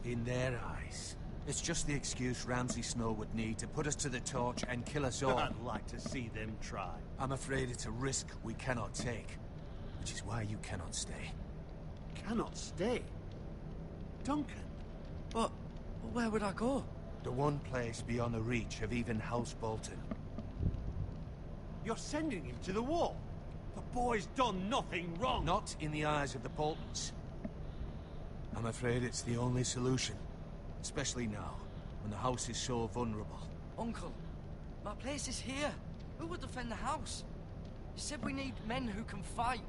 In their eyes, it's just the excuse Ramsay Snow would need to put us to the torch and kill us all. I'd like to see them try. I'm afraid it's a risk we cannot take, which is why you cannot stay. Cannot stay? Duncan? But where would I go? The one place beyond the reach of even House Bolton. You're sending him to the wall? The boy's done nothing wrong. Not in the eyes of the Boltons. I'm afraid it's the only solution. Especially now, when the house is so vulnerable. Uncle, my place is here. Who would defend the house? You said we need men who can fight.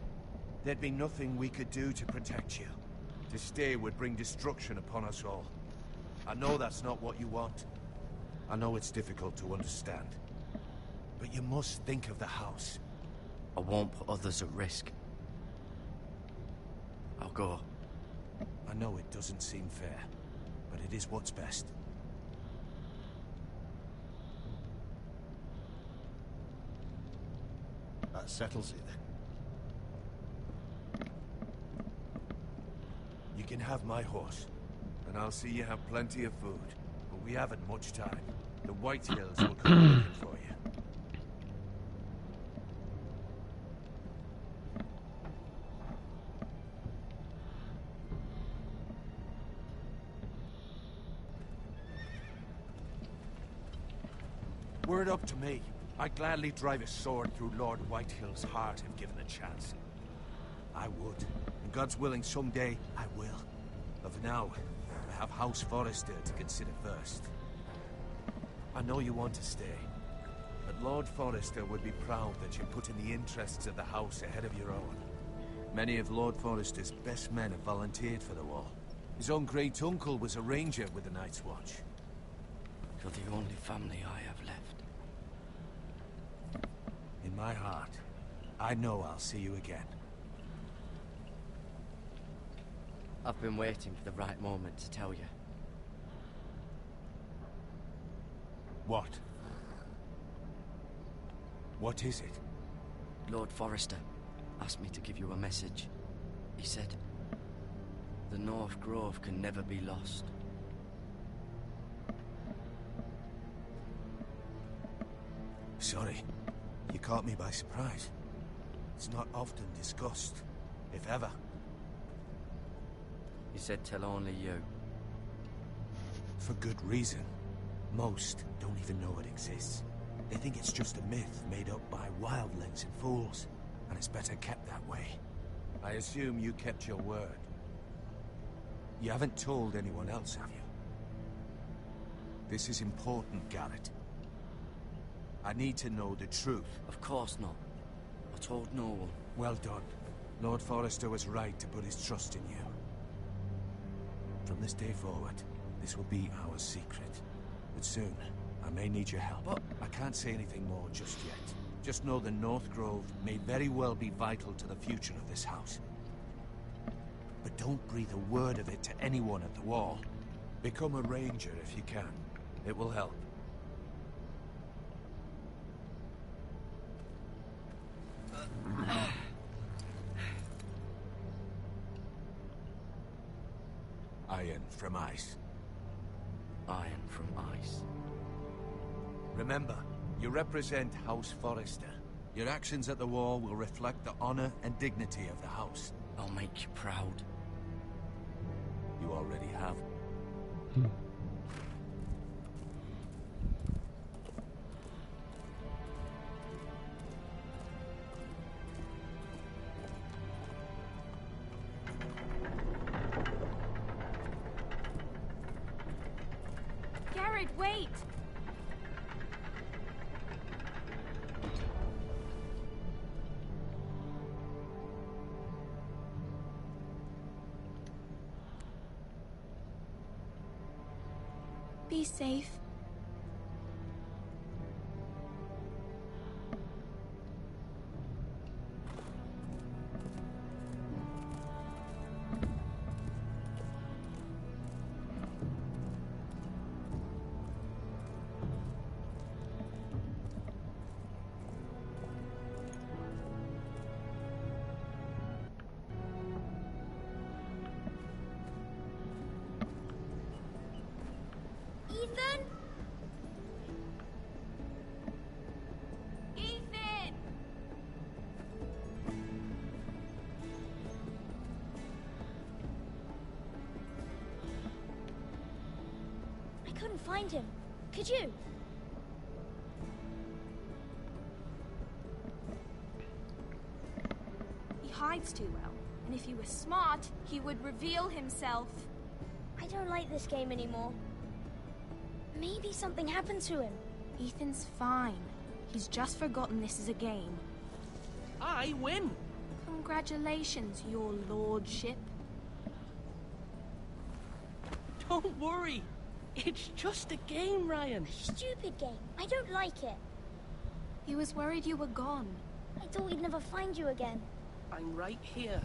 There'd be nothing we could do to protect you. To stay would bring destruction upon us all. I know that's not what you want. I know it's difficult to understand. But you must think of the house. I won't put others at risk. I'll go. I know it doesn't seem fair, but it is what's best. That settles it then. You can have my horse, and I'll see you have plenty of food. But we haven't much time. The White Hills will come looking for you. Were it up to me, I'd gladly drive a sword through Lord Whitehill's heart if given a chance. I would. And God's willing, someday I will. But for now, I have House Forrester to consider first. I know you want to stay, but Lord Forrester would be proud that you're putting the interests of the house ahead of your own. Many of Lord Forrester's best men have volunteered for the wall. His own great-uncle was a ranger with the Night's Watch. You're the only family I have left. In my heart, I know I'll see you again. I've been waiting for the right moment to tell you. What? What is it? Lord Forrester asked me to give you a message. He said, the North Grove can never be lost. Sorry, you caught me by surprise. It's not often discussed, if ever. He said tell only you. For good reason. Most don't even know it exists. They think it's just a myth made up by wildlings and fools, and it's better kept that way. I assume you kept your word. You haven't told anyone else, have you? This is important, Garrett. I need to know the truth. Of course not. I told no one. Well done. Lord Forrester was right to put his trust in you. From this day forward, this will be our secret. But soon, I may need your help. But I can't say anything more just yet. Just know the North Grove may very well be vital to the future of this house. But don't breathe a word of it to anyone at the wall. Become a ranger if you can. It will help. Iron from ice. Iron from ice. Remember, you represent House Forrester. Your actions at the wall will reflect the honor and dignity of the house. I'll make you proud. You already have. Garrett, wait! Be safe. couldn't find him. Could you? He hides too well, and if he were smart, he would reveal himself. I don't like this game anymore. Maybe something happened to him. Ethan's fine. He's just forgotten this is a game. I win. Congratulations, your lordship. Don't worry. It's just a game, Ryan. Stupid game. I don't like it. He was worried you were gone. I thought we'd never find you again. I'm right here.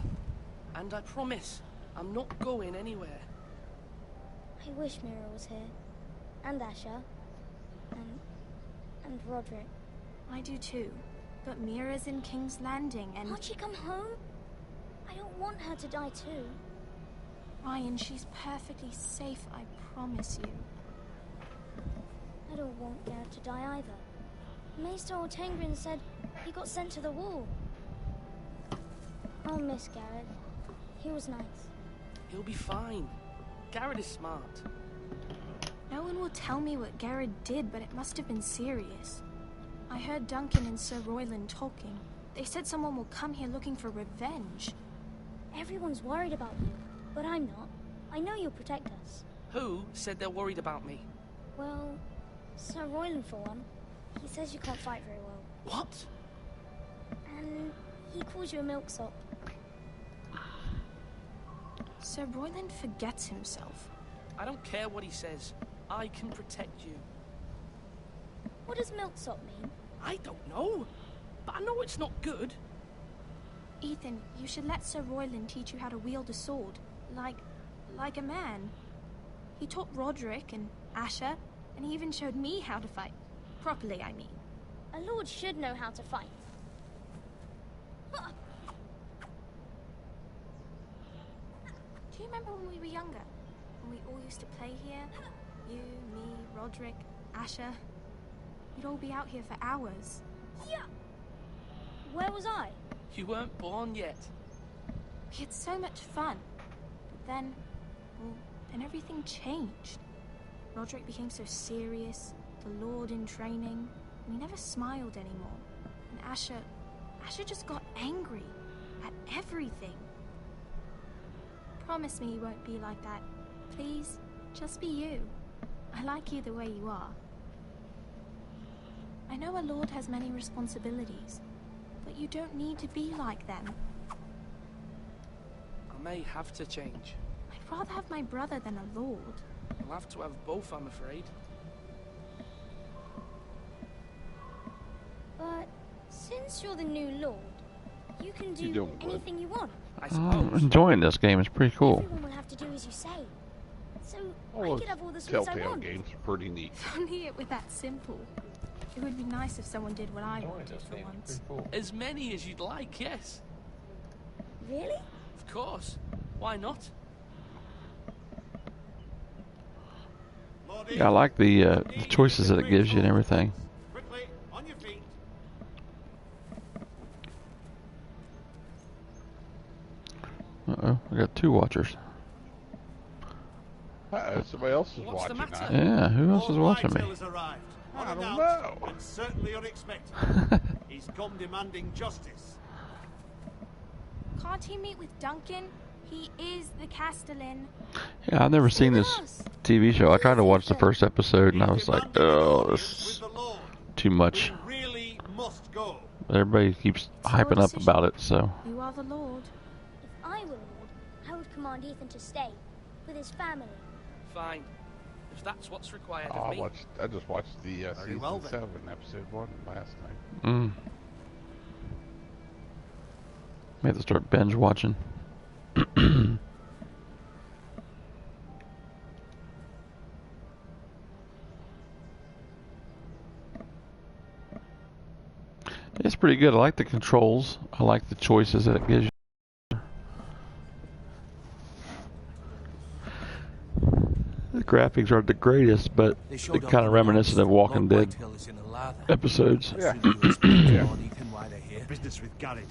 And I promise, I'm not going anywhere. I wish Mira was here. And Asher. And Roderick. I do too. But Mira's in King's Landing and... Can't she come home? I don't want her to die too. Ryan, she's perfectly safe, I promise you. I don't want Garrett to die either. Maester Ortengrin said he got sent to the wall. I'll miss Garrett. He was nice. He'll be fine. Garrett is smart. No one will tell me what Garrett did, but it must have been serious. I heard Duncan and Sir Royland talking. They said someone will come here looking for revenge. Everyone's worried about you, but I'm not. I know you'll protect us. Who said they're worried about me? Well, Sir Royland for one. He says you can't fight very well. What? And he calls you a milksop. Sir Royland forgets himself. I don't care what he says. I can protect you. What does milksop mean? I don't know. But I know it's not good. Ethan, you should let Sir Royland teach you how to wield a sword. Like a man. He taught Roderick and Asher, and he even showed me how to fight. Properly, I mean. A lord should know how to fight. Do you remember when we were younger? When we all used to play here? You, me, Roderick, Asher. We'd all be out here for hours. Yeah. Where was I? You weren't born yet. We had so much fun. But then everything changed. Roderick became so serious, the Lord in training, and he never smiled anymore. And Asher just got angry at everything. Promise me you won't be like that. Please, just be you. I like you the way you are. I know a lord has many responsibilities, but you don't need to be like them. I may have to change. I'd rather have my brother than a lord. I'll have to have both, I'm afraid. But since you're the new lord, you can do anything you want. I suppose. I'm enjoying this game. It's pretty cool. Everyone will have to do as you say. So I could have all the sweets I Telltale want. games are pretty neat. If only it were that simple. It would be nice if someone did what I wanted for once. As many as you'd like, yes. Really? Of course. Why not? Yeah, I like the choices that it gives you and everything. Quickly, on your feet. Uh-oh, I got two watchers. Somebody else is What's the watching matter? that. Yeah, who else is Lord watching Whitetail me? has arrived. I don't Unannounced know. and certainly unexpected. He's come demanding justice. Can't he meet with Duncan? He is the Castellan. Yeah, I've never seen this TV show. I tried to watch the first episode and I was like, oh, this With is the Lord. too much. We really must go. But everybody keeps hyping up about it, so. You are the Lord. If I were lord, I would command Ethan to stay with his family. Fine. If that's what's required Oh, of me. I just watched the season well then. 7, episode 1 last night. May have to start binge watching. It's pretty good. I like the controls. I like the choices that it gives you. The graphics aren't the greatest, but They they're showed up kind of reminiscent of Walking Lord Dead Whitetail is in a lather. episodes. Yeah. Yeah. Ethan, why they're here. Business with Garrett.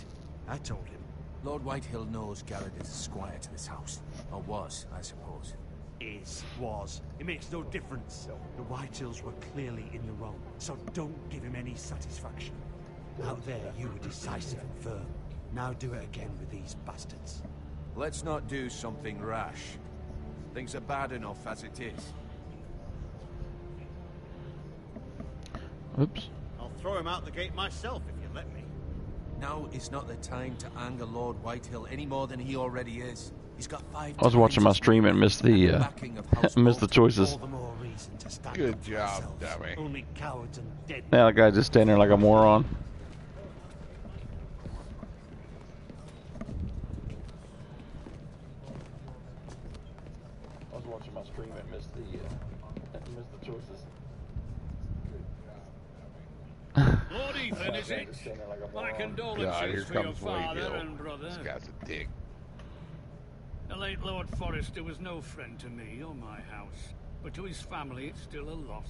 I told him. Lord Whitehill knows Garrett is a squire to this house. Or was, I suppose. was. It makes no difference. The Whitehills were clearly in the wrong, so don't give him any satisfaction. Out there, you were decisive and firm. Now do it again with these bastards. Let's not do something rash. Things are bad enough as it is. Oops. I'll throw him out the gate myself if you let me. Now is not the time to anger Lord Whitehill any more than he already is. He's got 5 I was watching my times stream and missed the backing of House missed the Bolton. choices. All the more reason to stand Good up for job, ourselves. dummy. Only cowards and dead Now the guy just standing there like a moron. I was watching my stream and missed the choices. Lord Ethan, is it? My God, condolences here for your comes father Whitehill. and brother. This guy's a dick. The late Lord Forrester was no friend to me or my house, but to his family it's still a loss.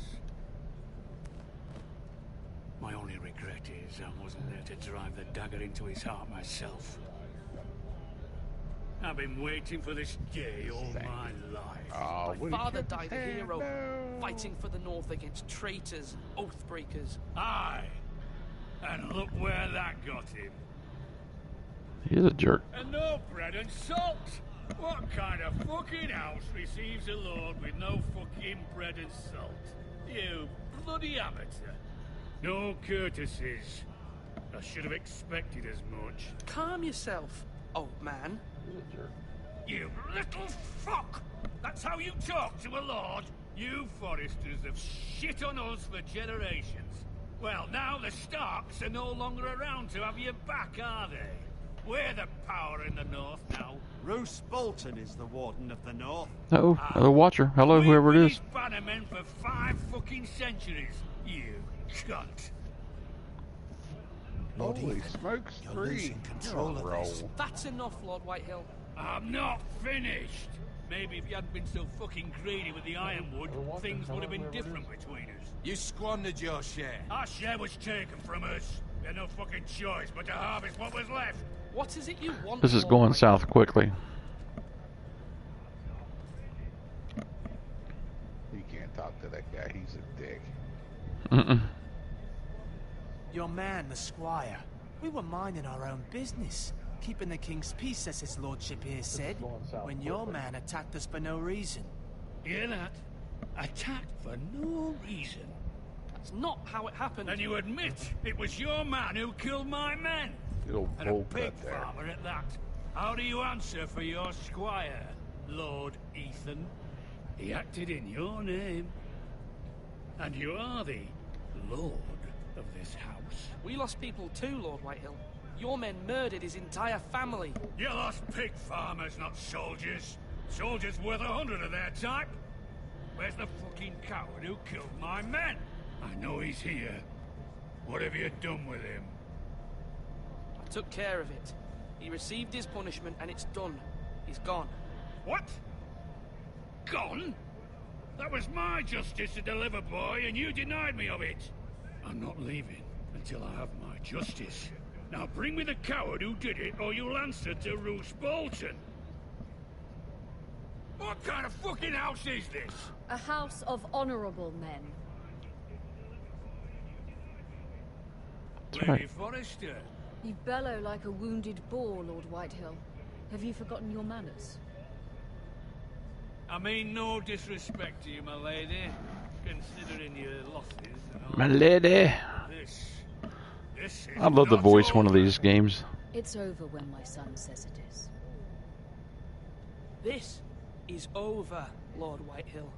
My only regret is I wasn't there to drive the dagger into his heart myself. I've been waiting for this day all my life. Oh, My father died a hero, fighting for the North against traitors and oath-breakers. Aye, and look where that got him. He's a jerk. And no bread and salt! What kind of fucking house receives a lord with no fucking bread and salt? You bloody amateur. No courtesies. I should have expected as much. Calm yourself, old man. You little fuck! That's how you talk to a lord? You Forresters have shit on us for generations. Well, now the Starks are no longer around to have your back, are they? We're the power in the north now. Roose Bolton is the Warden of the North. Oh, the Watcher. Hello, whoever it is. We've been his bannermen for 5 fucking centuries. You cunt. Lord Holy Ethan, smokes, you're 3. losing control You're on a of this. roll. That's enough, Lord Whitehill. I'm not finished. Maybe if you hadn't been so fucking greedy with the ironwood, things would have been different between us. You squandered your share. Our share was taken from us. We had no fucking choice but to harvest what was left. What is it you want? This is Lord going Whitehill? south quickly. You can't talk to that guy. He's a dick. Mm-mm. Your man, the squire. We were minding our own business, keeping the king's peace, as his lordship here said, when your man attacked us for no reason. Hear that? Attacked for no reason. That's not how it happened. And you admit it was your man who killed my men? Good old And a bull pig cut there. farmer at that. How do you answer for your squire, Lord Ethan? He acted in your name. And you are the lord of this house. We lost people too, Lord Whitehill. Your men murdered his entire family. You lost pig farmers, not soldiers. Soldiers worth 100 of their type. Where's the fucking coward who killed my men? I know he's here. What have you done with him? I took care of it. He received his punishment and it's done. He's gone. What? Gone? That was my justice to deliver, boy, and you denied me of it. I'm not leaving until I have my justice. Now bring me the coward who did it, or you'll answer to Roose Bolton. What kind of fucking house is this? A house of honorable men. Lady Forrester. You bellow like a wounded boar, Lord Whitehill. Have you forgotten your manners? I mean no disrespect to you, my lady, considering your losses and all. My lady. This is I'd love to not voice one of over. these games. It's over when my son says it is. This is over, Lord Whitehill.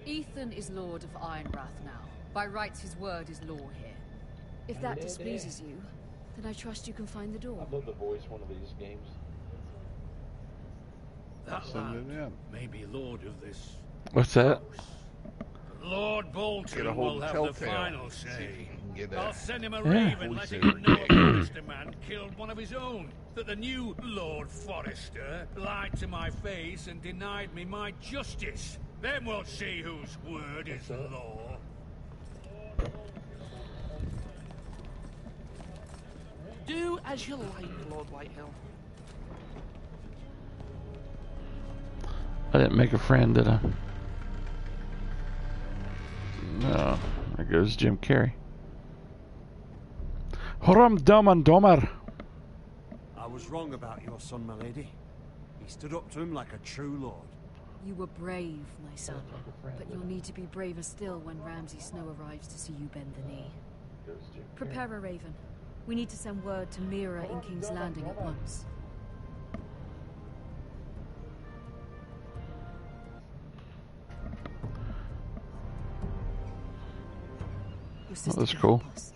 Ethan is Lord of Ironrath now. By rights, his word is law here. If that displeases you, then I trust you can find the door. love to voice one of these games. That Send it lad in. may be lord of this What's that? house. Lord Get a Bolton hold will of have the Telltale. final See say. if you can get I'll a send him a Yeah. raven voice letting in him know the a game. Forrester man killed one of his own. That the new Lord Forrester lied to my face and denied me my justice. Then we'll see whose word is law. Do as you like, Lord Whitehill. I didn't make a friend, did I? No. There goes Jim Carrey. Horam Dum and Domer. I was wrong about your son, my lady. He stood up to him like a true lord. You were brave, my son. But you'll need to be braver still when Ramsay Snow arrives to see you bend the knee. Prepare a raven. We need to send word to Mira in King's Landing at once. Your sister that's can cool. help us.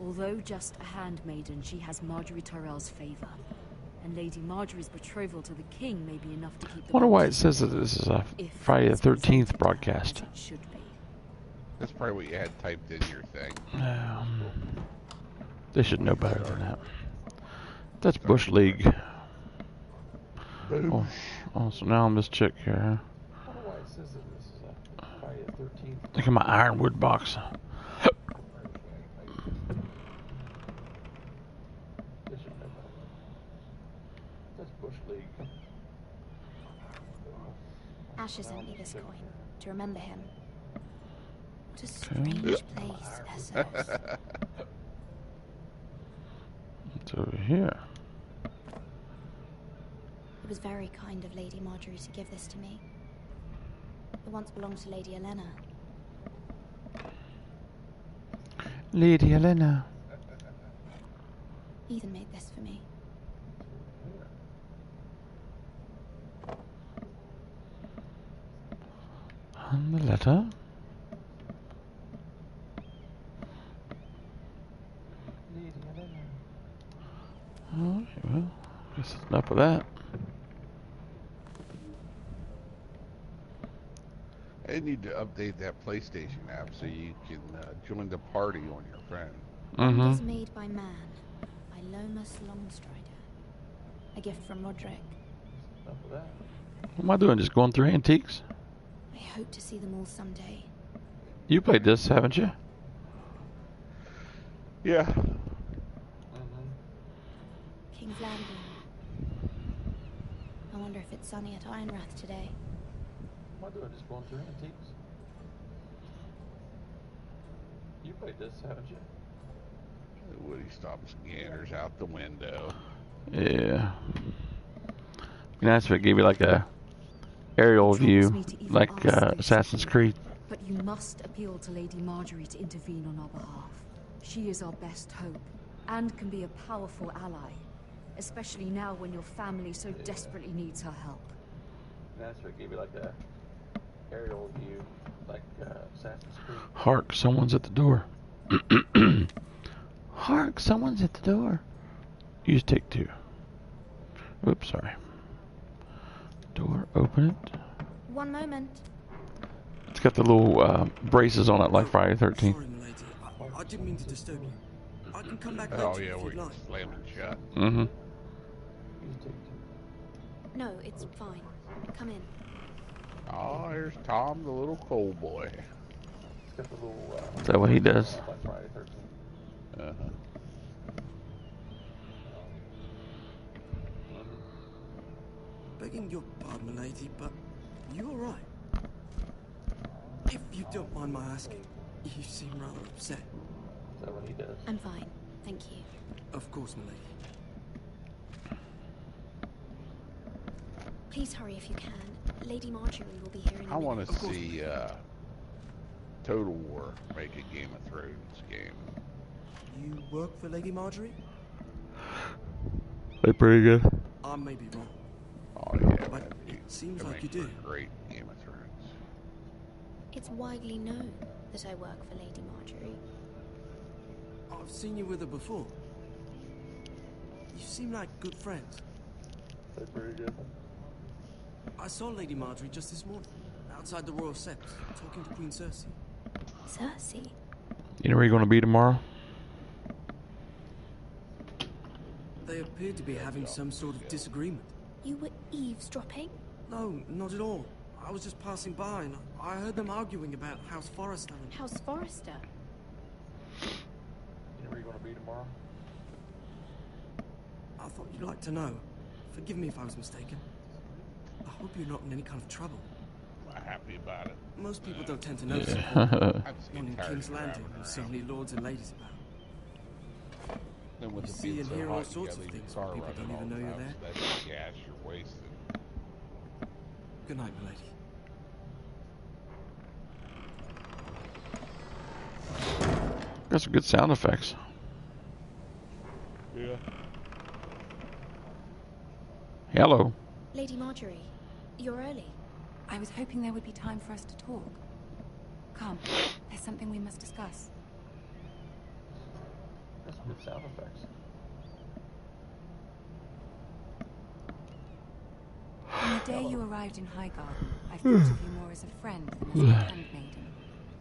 Although just a handmaiden, she has Marjorie Tyrell's favor. And Lady Marjorie's betrothal to the king may be enough to keep the... Wonder why it says that this is a Friday the 13th broadcast. It should be. That's probably what you had typed in your thing. They should know better than that. That's Bush League. Oh, so now I'm this chick here. Wonder why it says that this is a Friday the 13th. Look at my ironwood box. Asher sent me this coin to remember him. What a strange place, Essos. It's over here. It was very kind of Lady Marjorie to give this to me. It once belonged to Lady Elena. Lady Elena. Ethan made this for me. And the letter. Oh, well, guess it's enough of that. I need to update that PlayStation app so you can join the party on your friend. Wonders made by man, by Lomas Longstrider. A gift from Roderick. What am I doing? Just going through antiques? I hope to see them all someday. You played this, haven't you? Yeah. King's Landing. I wonder if it's sunny at Ironrath today. What am I doing? Just going through antiques? You played this, haven't you? Woody stops scanners out the window. Yeah. Be nice if it gave you like a aerial view, like Assassin's Creed. But you must appeal to Lady Marjorie to intervene on our behalf. She is our best hope, and can be a powerful ally. Especially now when your family so desperately needs her help. That's what gave you like a aerial view, like Assassin's Creed. Hark, someone's at the door. Hark, someone's at the door. Use take two. Oops, sorry. Door, open it. One moment. It's got the little braces on it like Friday the 13th. Sorry, my lady. I didn't mean to disturb you. I can come back Oh later yeah, if we're you'd like. slamming shut. No, it's fine. Come in. Oh, here's Tom, the little coal boy. Is that what he does? Begging your pardon, my lady, but you all right? If you don't mind my asking, you seem rather upset. Is that what he does? I'm fine, thank you. Of course, my lady. Please hurry if you can. Lady Marjorie will be here in a I minute. want to see Total War make a Game of Thrones game. You work for Lady Marjorie? They're pretty good. I may be wrong. Oh yeah, But it seems like you do. Great Game of Thrones. It's widely known that I work for Lady Marjorie. I've seen you with her before. You seem like good friends. They're pretty good. I saw Lady Marjorie just this morning, outside the Royal Sept, talking to Queen Cersei. Cersei? You know where you're going to be tomorrow? They appeared to be having some sort of disagreement. You were eavesdropping? No, not at all. I was just passing by and I heard them arguing about House Forrester and... House Forrester? You know where you're going to be tomorrow? I thought you'd like to know. Forgive me if I was mistaken. I hope you're not in any kind of trouble. I'm happy about it. Most people don't tend to notice Yeah. one in King's Landing with so many lords and ladies about. Then with You it see being and so hear all hot, you sorts gotta of leave your things car when people running don't even all know the you're time, there. so that's the gas you're wasting. Good night, milady. Got some good sound effects. Yeah. Hello. Lady Marjorie, you're early. I was hoping there would be time for us to talk. Come, there's something we must discuss. Got some good sound effects. From the day you arrived in Highgarden, I've thought of you more as a friend than as a handmaiden.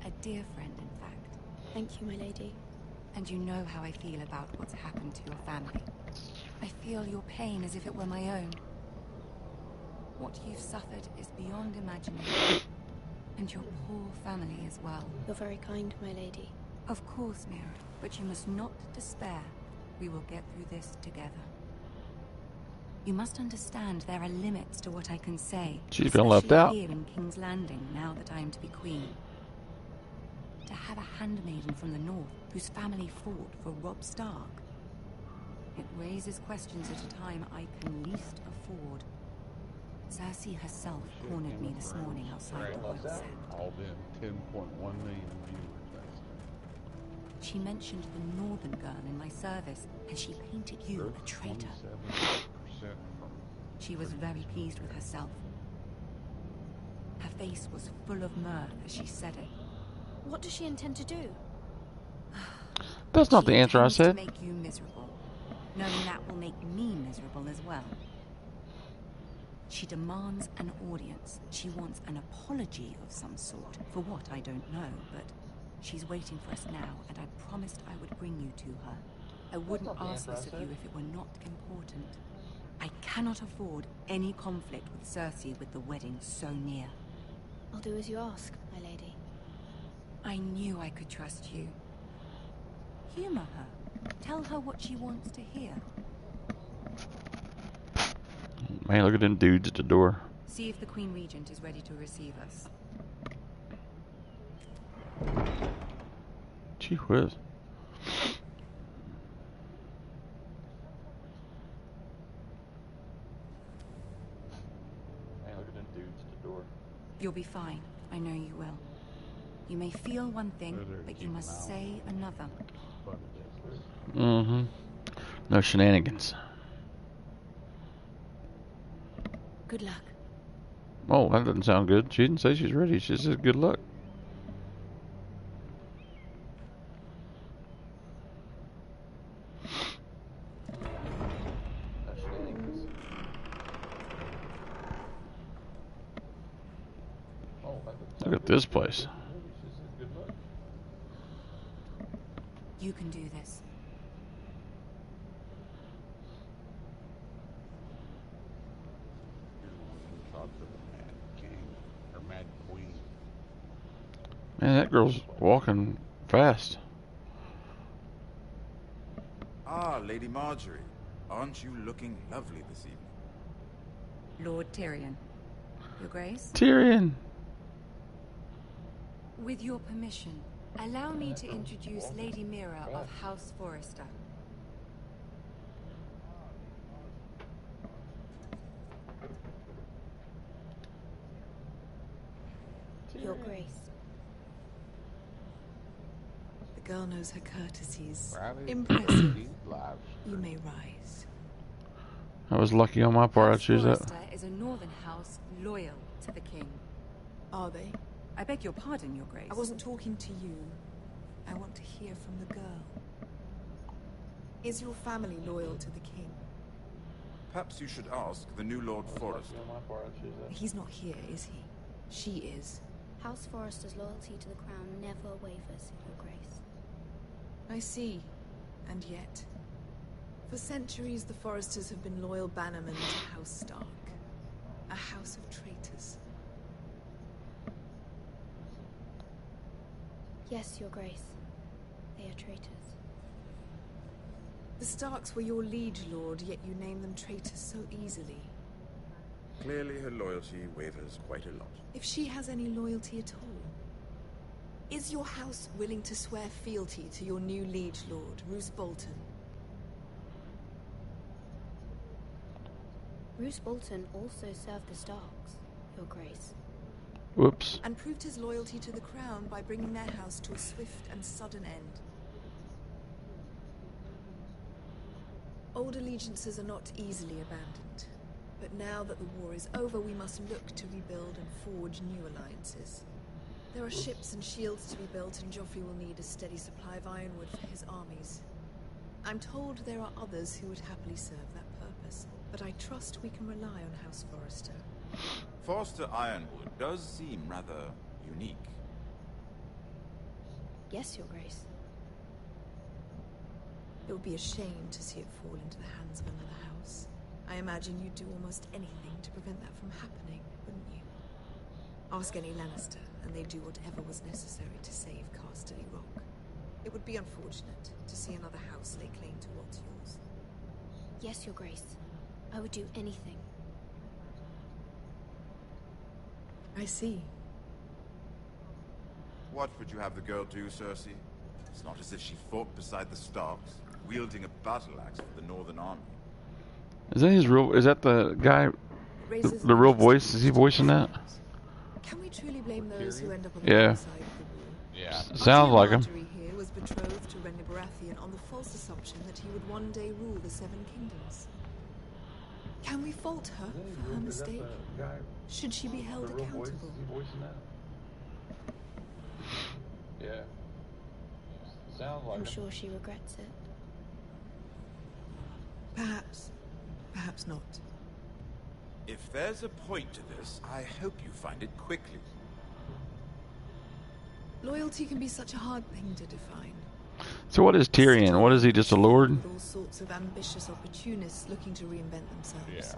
A dear friend, in fact. Thank you, my lady. And you know how I feel about what's happened to your family. I feel your pain as if it were my own. What you've suffered is beyond imagining. And your poor family as well. You're very kind, my lady. Of course, Mira, but you must not despair. We will get through this together. You must understand there are limits to what I can say. She's been left out. Here in King's Landing, now that I am to be queen. To have a handmaiden from the north whose family fought for Robb Stark. It raises questions at a time I can least afford. Cersei herself cornered me this morning outside the Royal Set. All in 10.1 million viewers. That's it. She mentioned the northern girl in my service, and she painted you a traitor. 27% from She was very pleased with herself. Her face was full of mirth as she said it. What does she intend to do? That's not She the answer I intends to said. make you miserable, knowing that will make me miserable as well. She demands an audience. She wants an apology of some sort, for what I don't know, but she's waiting for us now, and I promised I would bring you to her. I wouldn't ask this of you if it were not important. I cannot afford any conflict with Cersei with the wedding so near. I'll do as you ask, my lady. I knew I could trust you. Humor her. Tell her what she wants to hear. Man, look at them dudes at the door. See if the Queen Regent is ready to receive us. Gee whiz. Man, look at them dudes at the door. You'll be fine. I know you will. You may feel one thing, but you must say another. Mm-hmm. No shenanigans. Good luck. Oh, that doesn't sound good. She didn't say she's ready. She said good luck. Look at this place. You can do this. Talk to the Mad King or Mad Queen. Man, that girl's walking fast. Ah, Lady Marjorie. Aren't you looking lovely this evening? Lord Tyrion. Your Grace? Tyrion. With your permission, allow me to introduce Lady Mira of House Forrester. Your Grace. The girl knows her courtesies. Friday, Impressive. live You may rise. I was lucky on my part. I choose that. Forrester is a northern house loyal to the king. Are they? I beg your pardon, Your Grace. I wasn't talking to you. I want to hear from the girl. Is your family loyal to the king? Perhaps you should ask the new Lord Forrester. He's not here, is he? She is. House Forrester's loyalty to the crown never wavers, Your Grace. I see. And yet, for centuries the Forresters have been loyal bannermen to House Stark. A house of traitors. Yes, Your Grace. They are traitors. The Starks were your liege lord, yet you name them traitors so easily. Clearly her loyalty wavers quite a lot. If she has any loyalty at all. Is your house willing to swear fealty to your new liege lord, Roose Bolton? Roose Bolton also served the Starks, Your Grace. Whoops. And proved his loyalty to the crown by bringing their house to a swift and sudden end. Old allegiances are not easily abandoned. But now that the war is over, we must look to rebuild and forge new alliances. There are ships and shields to be built, and Joffrey will need a steady supply of ironwood for his armies. I'm told there are others who would happily serve that purpose, but I trust we can rely on House Forrester. Forrester Ironwood does seem rather unique. Yes, Your Grace. It would be a shame to see it fall into the hands of another house. I imagine you'd do almost anything to prevent that from happening, wouldn't you? Ask any Lannister, and they'd do whatever was necessary to save Casterly Rock. It would be unfortunate to see another house lay claim to what's yours. Yes, Your Grace. I would do anything. I see. What would you have the girl do, Cersei? It's not as if she fought beside the Starks, wielding a battle axe for the Northern Army. Is that his real? Is that the guy? The real voice? Is he voicing that? Can we truly blame those who end up on the Yeah. wrong side of the war? Yeah. Sounds like him. Marjorie here was betrothed to Renly Baratheon on the false assumption that he would one day rule the Seven Kingdoms. Can we fault her for her mistake? Should she be held accountable? Yeah. Sounds I'm sure she regrets it. Perhaps. Perhaps not. If there's a point to this, I hope you find it quickly. Loyalty can be such a hard thing to define. So what is Tyrion? What is he, just a lord? With all sorts of ambitious opportunists looking to reinvent themselves. Yeah.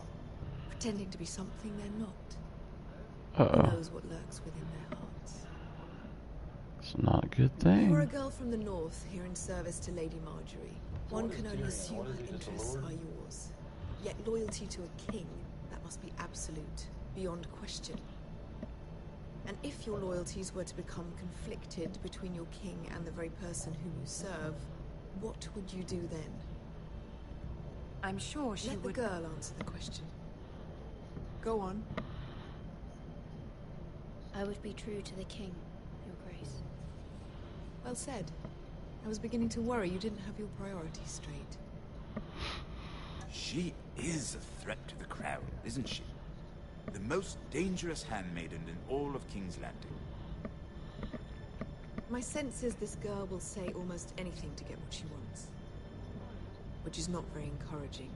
Pretending to be something they're not. Uh-oh. Who knows what lurks within their hearts? It's not a good You're a thing. girl from the north, here in service to Lady Marjorie. One can only assume her interests are yours. Yet loyalty to a king, that must be absolute, beyond question. And if your loyalties were to become conflicted between your king and the very person whom you serve, what would you do then? I'm sure she Let would... the girl answer the question. Go on. I would be true to the king, Your Grace. Well said. I was beginning to worry you didn't have your priorities straight. She is a threat to the crown, isn't she? The most dangerous handmaiden in all of King's Landing. My sense is this girl will say almost anything to get what she wants. Which is not very encouraging.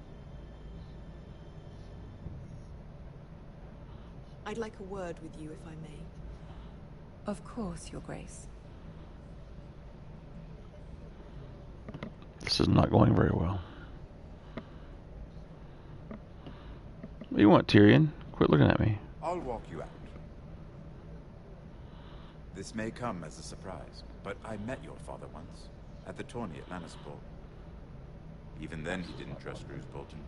I'd like a word with you, if I may. Of course, Your Grace. This is not going very well. What do you want, Tyrion? Quit looking at me. I'll walk you out. This may come as a surprise, but I met your father once, at the tourney at Lannisport. Even then, he didn't trust Roose Bolton.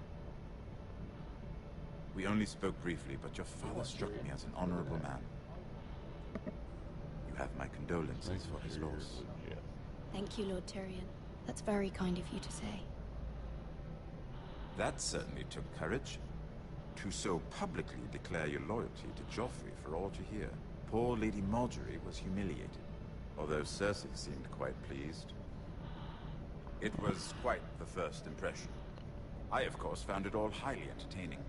We only spoke briefly, but your father struck me as an honorable man. You have my condolences for his loss. Thank you, Lord Tyrion. That's very kind of you to say. That certainly took courage. To so publicly declare your loyalty to Joffrey for all to hear. Poor Lady Marjorie was humiliated, although Cersei seemed quite pleased. It was quite the first impression. I, of course, found it all highly entertaining.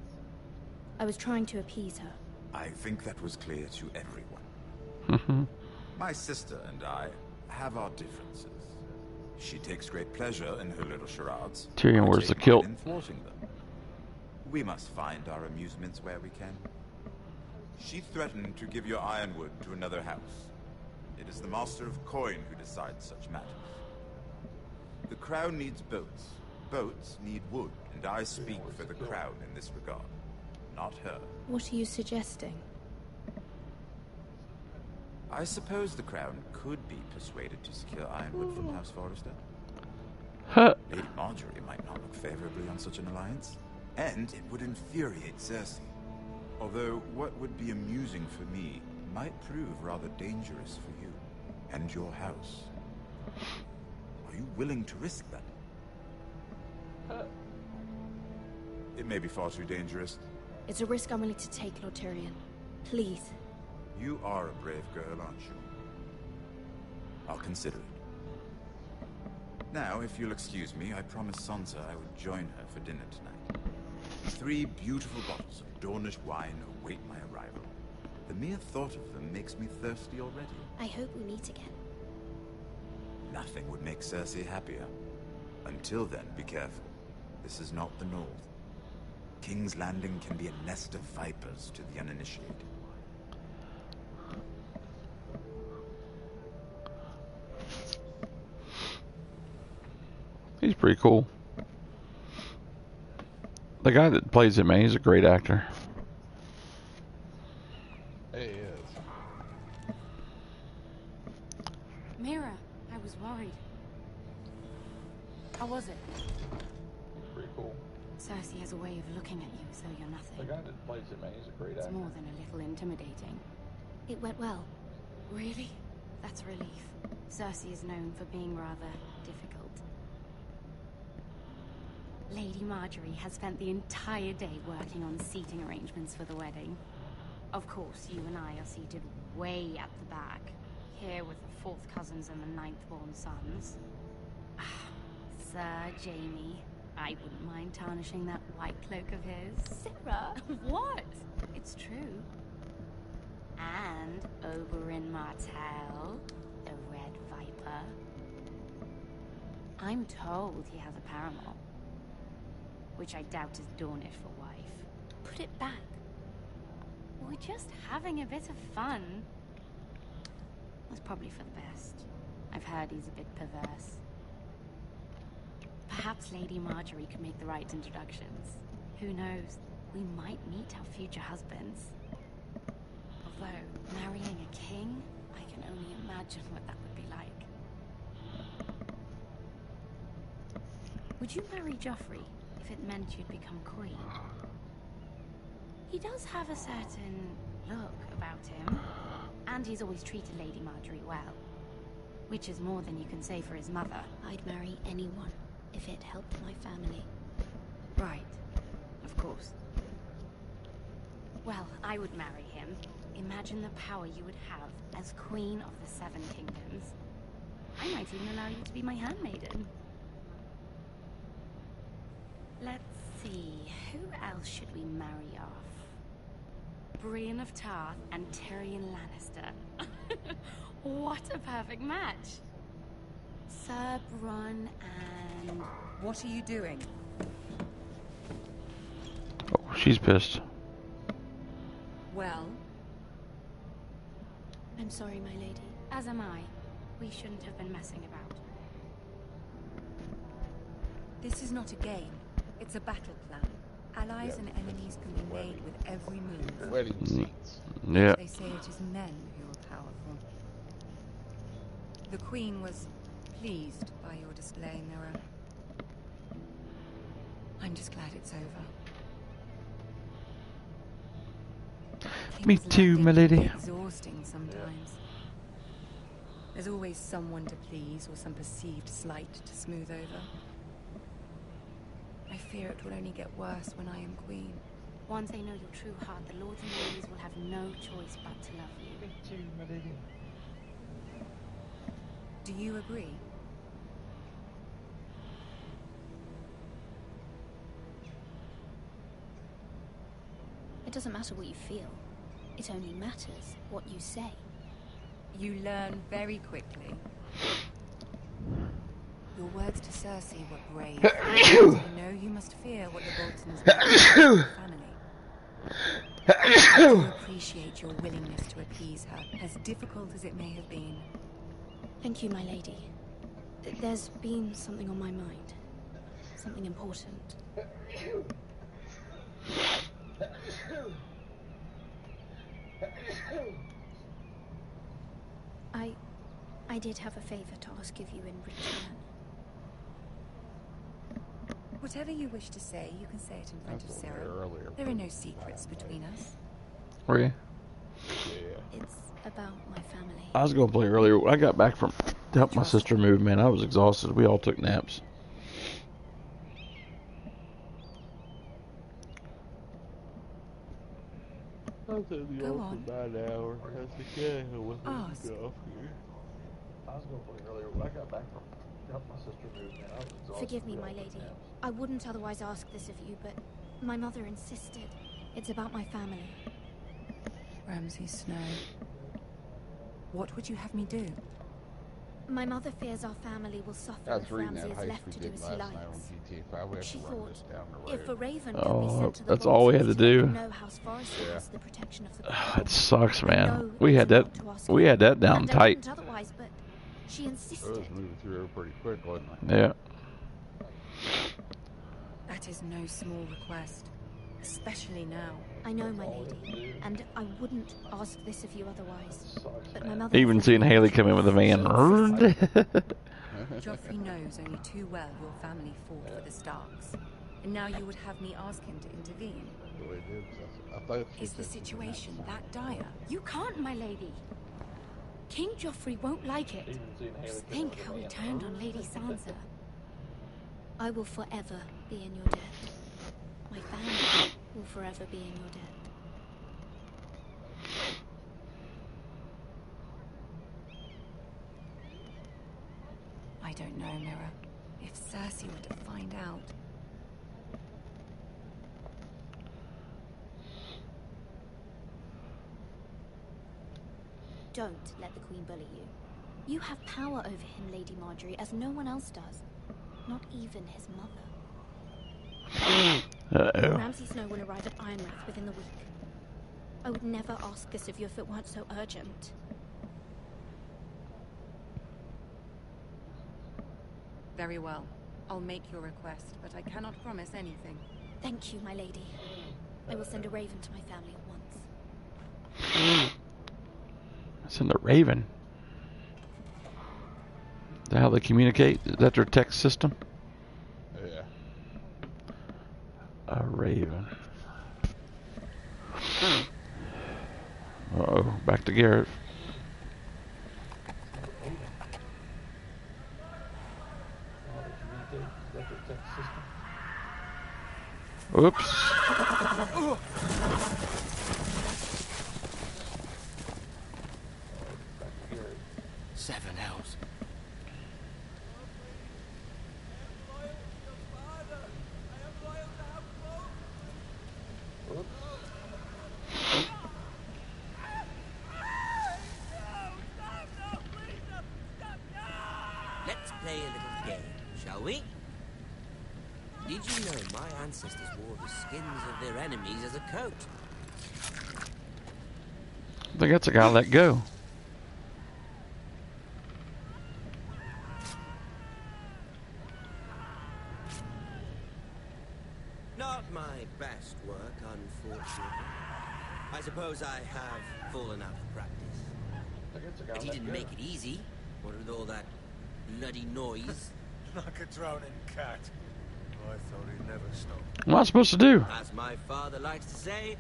I was trying to appease her. I think that was clear to everyone. My sister and I have our differences. She takes great pleasure in her little charades. Tyrion wears the kilt. In thwarting them. We must find our amusements where we can. She threatened to give your ironwood to another house. It is the Master of Coin who decides such matters. The crown needs boats. Boats need wood, and I speak for the crown in this regard, not her. What are you suggesting? I suppose the crown could be persuaded to secure ironwood from House Forrester. Lady Marjorie might not look favorably on such an alliance, and it would infuriate Cersei. Although what would be amusing for me might prove rather dangerous for you and your house. Are you willing to risk that? It may be far too dangerous. It's a risk I'm willing to take, Lord Tyrion. Please. You are a brave girl, aren't you? I'll consider it. Now, if you'll excuse me, I promised Sansa I would join her for dinner tonight. 3 beautiful bottles of Dornish wine await my arrival. The mere thought of them makes me thirsty already. I hope we meet again. Nothing would make Cersei happier. Until then, be careful. This is not the North. King's Landing can be a nest of vipers to the uninitiated. He's pretty cool. The guy that plays him, man, he's a great actor. He is. Mira, I was worried. How was it? Pretty cool. Cersei has a way of looking at you as though you're nothing. The guy that plays him, man, he's a great actor. It's more than a little intimidating. It went well. Really? That's a relief. Cersei is known for being rather difficult. Lady Marjorie has spent the entire day working on seating arrangements for the wedding. Of course, you and I are seated way at the back, here with the 4th cousins and the 9th-born sons. Sir Jaime, I wouldn't mind tarnishing that white cloak of his. Sarah! What? It's true. And Oberyn Martell, the Red Viper. I'm told he has a paramour, which I doubt is Dornish for wife. Put it back. We're just having a bit of fun. That's probably for the best. I've heard he's a bit perverse. Perhaps Lady Marjorie could make the right introductions. Who knows? We might meet our future husbands. Although, marrying a king, I can only imagine what that would be like. Would you marry Joffrey if it meant you'd become queen? He does have a certain look about him, and he's always treated Lady Marjorie well. Which is more than you can say for his mother. I'd marry anyone if it helped my family. Right. Of course. Well, I would marry him. Imagine the power you would have as Queen of the 7 Kingdoms. I might even allow you to be my handmaiden. Let's see, who else should we marry off? Brienne of Tarth and Tyrion Lannister. What a perfect match. Sir Bronn and... What are you doing? Oh, she's pissed. Well? I'm sorry, my lady. As am I. We shouldn't have been messing about. This is not a game. It's a battle plan. Allies and enemies can be made with every move. Wedding seats. Yeah. They say it is men who are powerful. The Queen was pleased by your display, Mira. I'm just glad it's over. Me King's too, Landing my lady. can be exhausting sometimes. There's always someone to please or some perceived slight to smooth over. I fear it will only get worse when I am queen. Once they know your true heart, the lords and ladies will have no choice but to love you. Me too, my lady. Do you agree? It doesn't matter what you feel. It only matters what you say. You learn very quickly. Your words to Cersei were brave. You know you must fear what the Boltons do to your family. I appreciate your willingness to appease her, as difficult as it may have been. Thank you, my lady. There's been something on my mind. Something important. I did have a favor to ask of you in return. Whatever you wish to say, you can say it in front of Sarah. There are no secrets between us. Were you? It's about my family. I was going to play earlier. When I got back from to help my sister move, man, I was exhausted. We all took naps. I was in the Go office on. for about an hour. That's the guy who was Ask. to go off here. I was going to play earlier. When I got back from to help my sister move, man, I was exhausted. Forgive me, my lady. I wouldn't otherwise ask this of you, but my mother insisted. It's about my family. Ramsay Snow. What would you have me do? My mother fears our family will suffer I was if reading Ramsay that is heist left we to do did as he last night on likes. GTA 5. We have She to run thought this down the road. if a raven could be Oh, sent to the that's all we had to do. know House Forrester has the protection of the It sucks, I man. know We it's had a that. lot to ask We of had that down and I tight. wouldn't otherwise, but she It insisted. was moving through her pretty quick, wasn't it? Yeah. That is no small request, especially now. I know, my lady, and I wouldn't ask this of you otherwise. But my mother Even seeing Haley come in with a van. Joffrey knows only too well your family fought for the Starks, and now you would have me ask him to intervene. The way it is, I thought she Is the said she situation that dire? You can't, my lady. King Joffrey won't like it. Just think how he turned on Lady Sansa. I will forever be in your debt. My family will forever be in your debt. I don't know, Mira. If Cersei were to find out... Don't let the Queen bully you. You have power over him, Lady Marjorie, as no one else does. Not even his mother. Uh-oh. Ramsay Snow will arrive at Ironrath within the week. I would never ask this of you if it weren't so urgent. Very well. I'll make your request, but I cannot promise anything. Thank you, my lady. I will send a raven to my family at once. Send a raven. Is that how they communicate? Is that their text system? Yeah. A raven. Uh-oh, back to Garrett. Oops. 7 hours. Let's play a little game, shall we? Did you know my ancestors wore the skins of their enemies as a coat? I think that's a guy let go. Not my best work, unfortunately. I suppose I have fallen out of practice. But he didn't make it easy, what with all that bloody noise. Like a drowning cat. I thought he'd never stop. What am I supposed to do? As my father likes to say,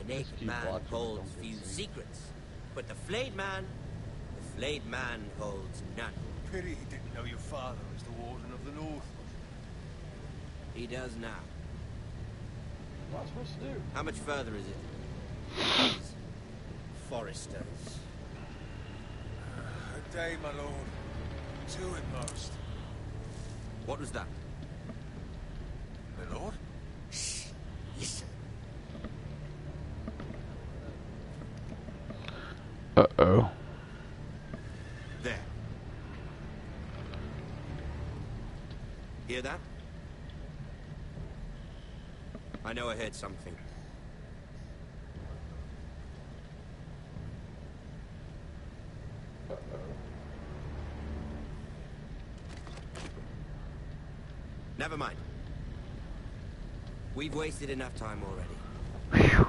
a naked man holds few secrets, but the flayed man holds none. Pity he didn't know your father was the Warden of the North. He does now. What am I supposed to do? How much further is it? These Foresters. A day, my lord. 2 at most. What was that? My lord? Shh. Listen. Uh-oh. There. Hear that? I know I heard something. Never mind. We've wasted enough time already. Whew.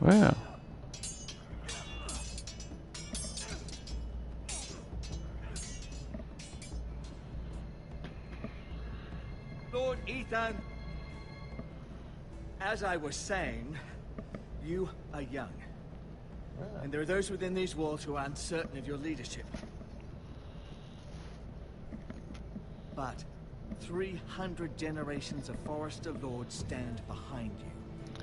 Well. Lord Ethan, as I was saying, you are young. And there are those within these walls who are uncertain of your leadership. But 300 generations of Forester Lords stand behind you.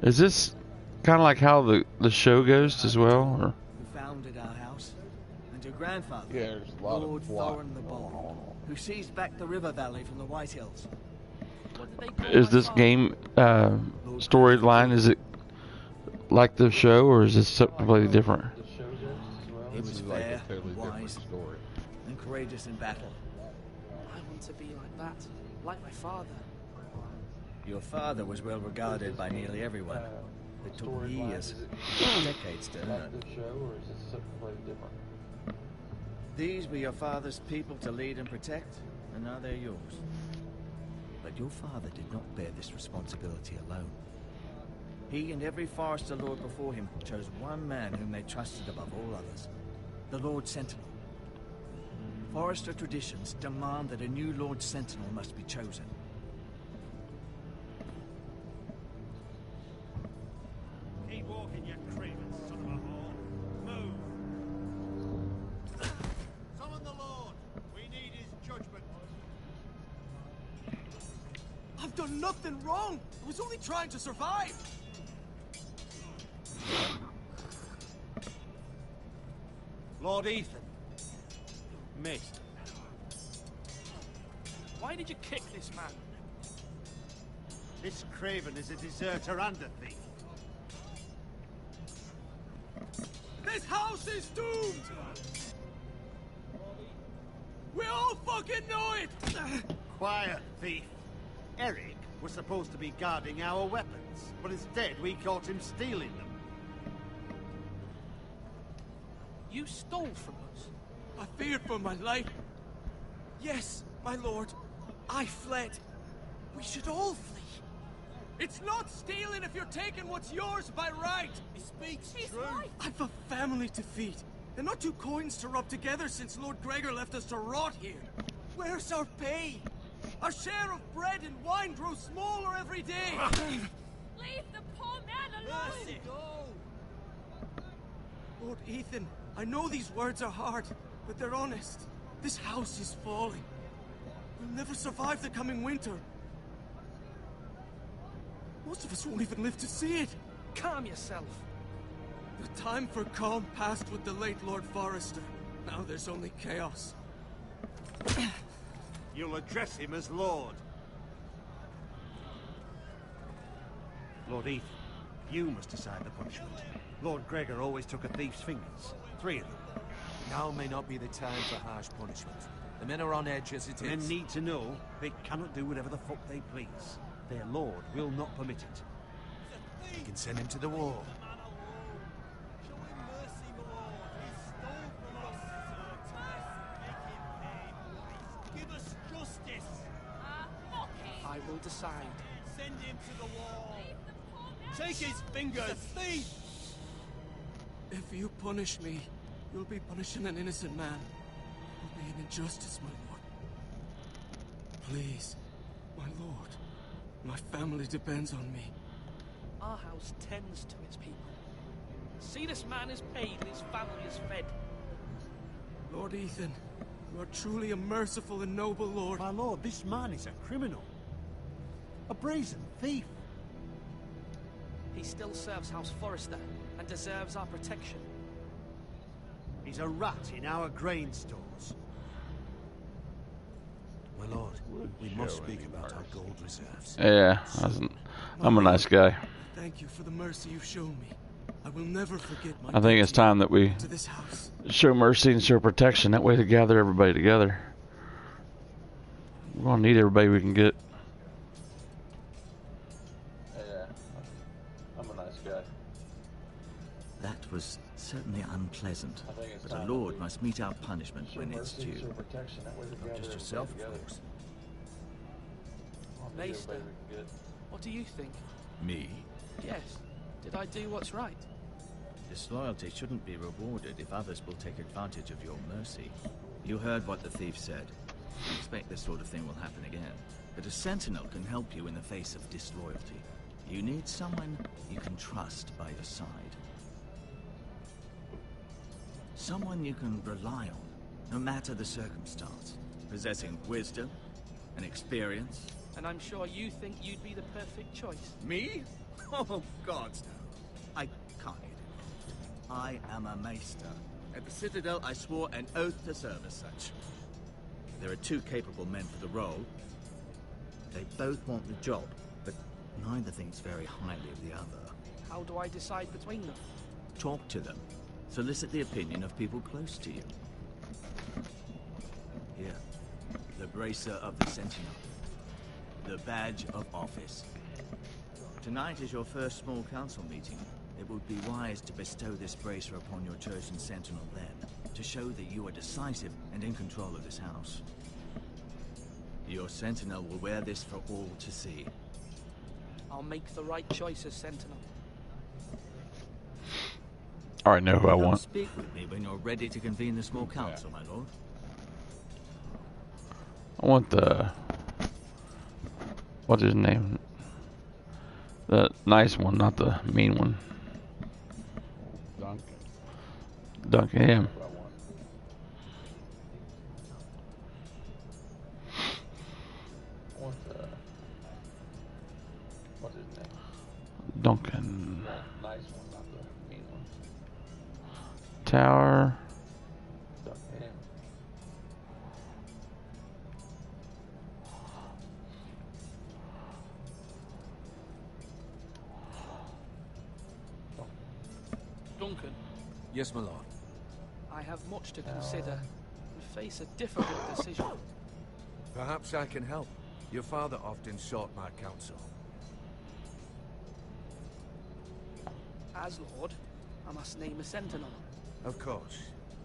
Is this kind of like how the show goes as well? Or? Who founded our house, and your grandfather, there's a lot Lord of plot. Thorin the Bold, who seized back the river valley from the White Hills. Is this game storyline, is it like the show, or is this completely different? He was like fair, a totally wise, different story. and courageous in battle. I want to be like that, like my father. Your father was well regarded by nearly everyone. It took years, decades to earn. These were your father's people to lead and protect, and now they're yours. But your father did not bear this responsibility alone. He and every Forester Lord before him chose one man whom they trusted above all others, the Lord Sentinel. Forester traditions demand that a new Lord Sentinel must be chosen. Keep walking, you craven son of a whore. Move. Summon the Lord. We need his judgment. I've done nothing wrong! I was only trying to survive! Lord Ethan. Missed. Why did you kick this man? This craven is a deserter and a thief. This house is doomed! We all fucking know it! Quiet, thief. Eric was supposed to be guarding our weapons, but instead we caught him stealing them. You stole from us. I feared for my life. Yes, my lord. I fled. We should all flee. It's not stealing if you're taking what's yours by right. He speaks true. Right. I've a family to feed. And not two coins to rub together since Lord Gregor left us to rot here. Where's our pay? Our share of bread and wine grows smaller every day. Leave the poor man alone! Mercy. Lord Ethan, I know these words are hard, but they're honest. This house is falling. We'll never survive the coming winter. Most of us won't even live to see it. Calm yourself. The time for calm passed with the late Lord Forester. Now there's only chaos. You'll address him as Lord. Lord Ethan, you must decide the punishment. Lord Gregor always took a thief's fingers. 3 of them. Now may not be the time for harsh punishment. The men are on edge as it The men is. need to know they cannot do whatever the fuck they please. Their lord will not permit it. You can send him to the wall. Give us justice. I will decide. Send him to the wall. Take his fingers. Thief. If you punish me, you'll be punishing an innocent man. It'll be an injustice, my lord. Please, my lord. My family depends on me. Our house tends to its people. See, this man is paid and his family is fed. Lord Ethan, you are truly a merciful and noble lord. My lord, this man is a criminal. A brazen thief. He still serves House Forester and deserves our protection. He's a rat in our grain stores. My lord, we must speak about our gold reserves. Yeah, I'm a nice guy. Thank you for the mercy you've shown me. I will never forget my I think it's time that we to this house. show mercy and show protection. That way to gather everybody together. We're gonna need everybody we can get. Yeah, I'm a nice guy. That was certainly unpleasant, but a lord must meet our punishment when it's due. Not just yourself, of course. Maester, what do you think? Me? Yes. Did I do what's right? Disloyalty shouldn't be rewarded if others will take advantage of your mercy. You heard what the thief said. I expect this sort of thing will happen again. But a sentinel can help you in the face of disloyalty. You need someone you can trust by your side. Someone you can rely on, no matter the circumstance. Possessing wisdom and experience. And I'm sure you think you'd be the perfect choice. Me? Oh, gods no. I can't get involved. I am a maester. At the Citadel, I swore an oath to serve as such. There are two capable men for the role. They both want the job, but neither thinks very highly of the other. How do I decide between them? Talk to them. Solicit the opinion of people close to you. Here, the bracer of the Sentinel. The badge of office. Tonight is your first small council meeting. It would be wise to bestow this bracer upon your chosen Sentinel then, to show that you are decisive and in control of this house. Your Sentinel will wear this for all to see. I'll make the right choice as Sentinel. I already know who I want. Speak with me when you're ready to convene the small council, my lord. I want the... what's his name? The nice one, not the mean one. Duncan. Duncan, him. What's his name? Duncan. Nice one, not the mean one. Tower. Duncan. Duncan. Yes, my lord. I have much to consider and face a difficult decision. Perhaps I can help. Your father often sought my counsel. As Lord, I must name a Sentinel. Of course.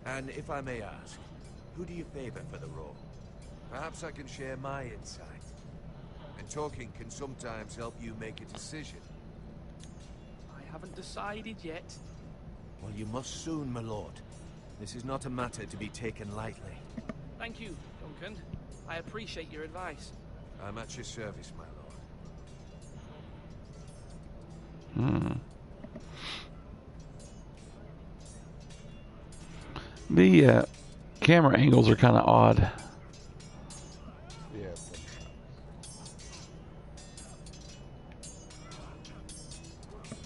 And if I may ask, who do you favor for the role? Perhaps I can share my insight. And talking can sometimes help you make a decision. I haven't decided yet. Well, you must soon, my lord. This is not a matter to be taken lightly. Thank you, Duncan. I appreciate your advice. I'm at your service, my lord. The camera angles are kind of odd. Yeah.